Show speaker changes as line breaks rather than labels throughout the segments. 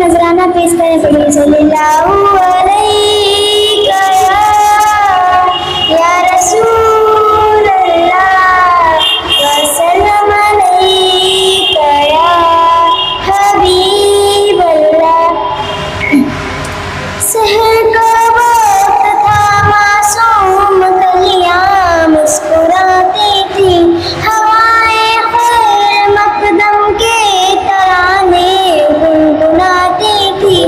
نذرانہ پیش کریں پڑھیں صلی اللہ علیہ یا رسول اللہ وسلم علیک یا حبیب اللہ۔ سحر کا وقت تھا معصوم کلیاں مسکراتی تھی، ہوائیں خیر مقدم کے ترانے گنگناتی تھی،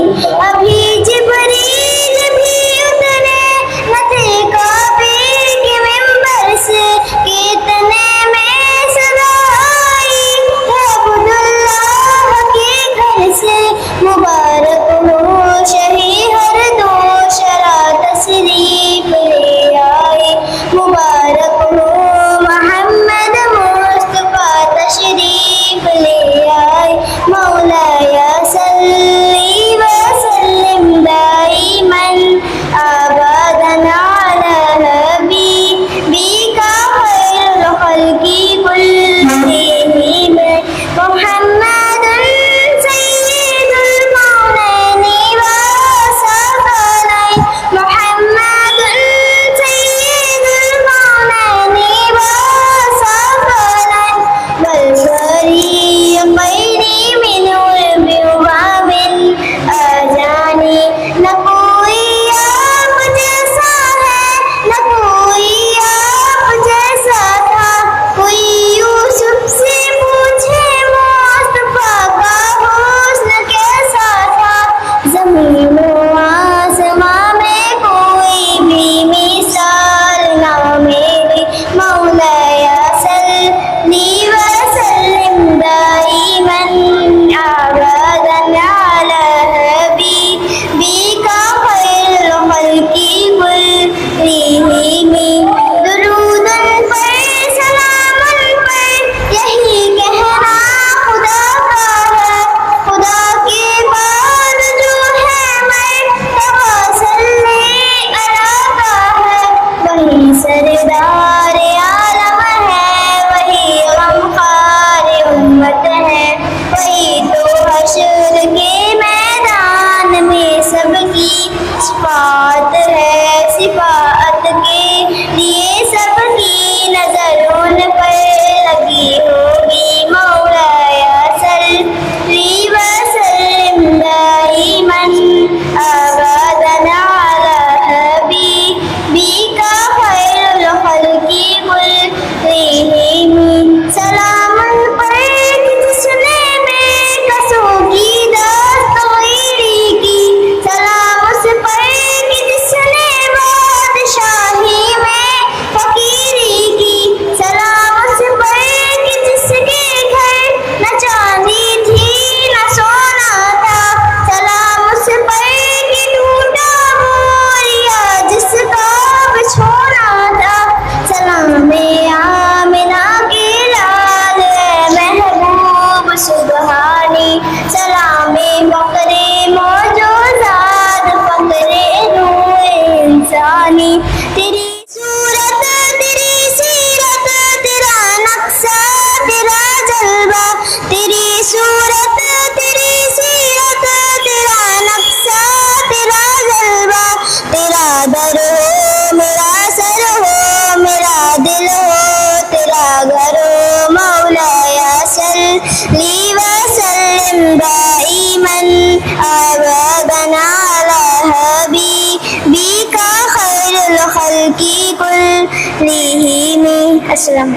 ابھی جبریل بھی اترے نہ تھے کعبے کے منبر سے کہ اتنے میں صدا آئی عبداللہ کے گھر سے، مبارک ہو شہی ہر دو شرع تشریف لے آئے، مبارک ہو محمد مصطفیٰ تشریف لے آئے، مولایا صلی وسلم دائماً ابداً علی حبیبک خیر الخلق کلہم، محمد سید المولین والثقلین، محمد سید المولین والثقلین، والفریقین من عرب وعجم، اجانی نہ کوئی آپ جیسا ہے نہ کوئی آپ جیسا تھا، کوئی یوسف سے پوچھے مصطفیٰ کا حسن کیسا تھا، زمین و آسمان میں کوئی بھی مثال نہ میری، مولایا صلی وسلم دائماً ابداً علی حبیبک خیر الخلق کلہم، درود ان پر سلام ان پر یہی کہنا خدا کا ہے، خدا کے بعد جو ہے مرتبہ صلی اللہ کا ہے، وہی سردار عالم ہے، وہی غمخوار امت ہے، وہی تو حشر کے میدان میں سب کی شفاعت ہے، شفاعت کے لیے سب کی نظر ان پر لگی ہوگی، مولایا صلی وسلم دائماً ابداً علی حبیبک خیر الخلق کلہم، سلام ان پر کہ جس نے بے کسوں کی دستگیری کی، سلام اس پر کہ جس نے بادشاہی میں فقیری کی، سلام اس پر کہ جس کے گھر نہ چاندی تھی نہ سونا تھا، سلام اس پر کہ ٹوٹا بوریا جس کا بچھونا تھا، سلام آمنہ کے لال محبوب سبحانی، سلام فقر موجودات فقر روح انسانی، تیری صورت تیری سیرت تیرا نقشہ تیرا جلوہ، تیری صورت تیری سیرت تیرا نقشہ تیرا جلوہ، تیرا در ہو میرا سر ہو میرا دل ہو تیرا گھر ہو، مولایا صلی وسلم دائماً ابداً علی حبیبک خیر الخلق کلہم۔ السلام۔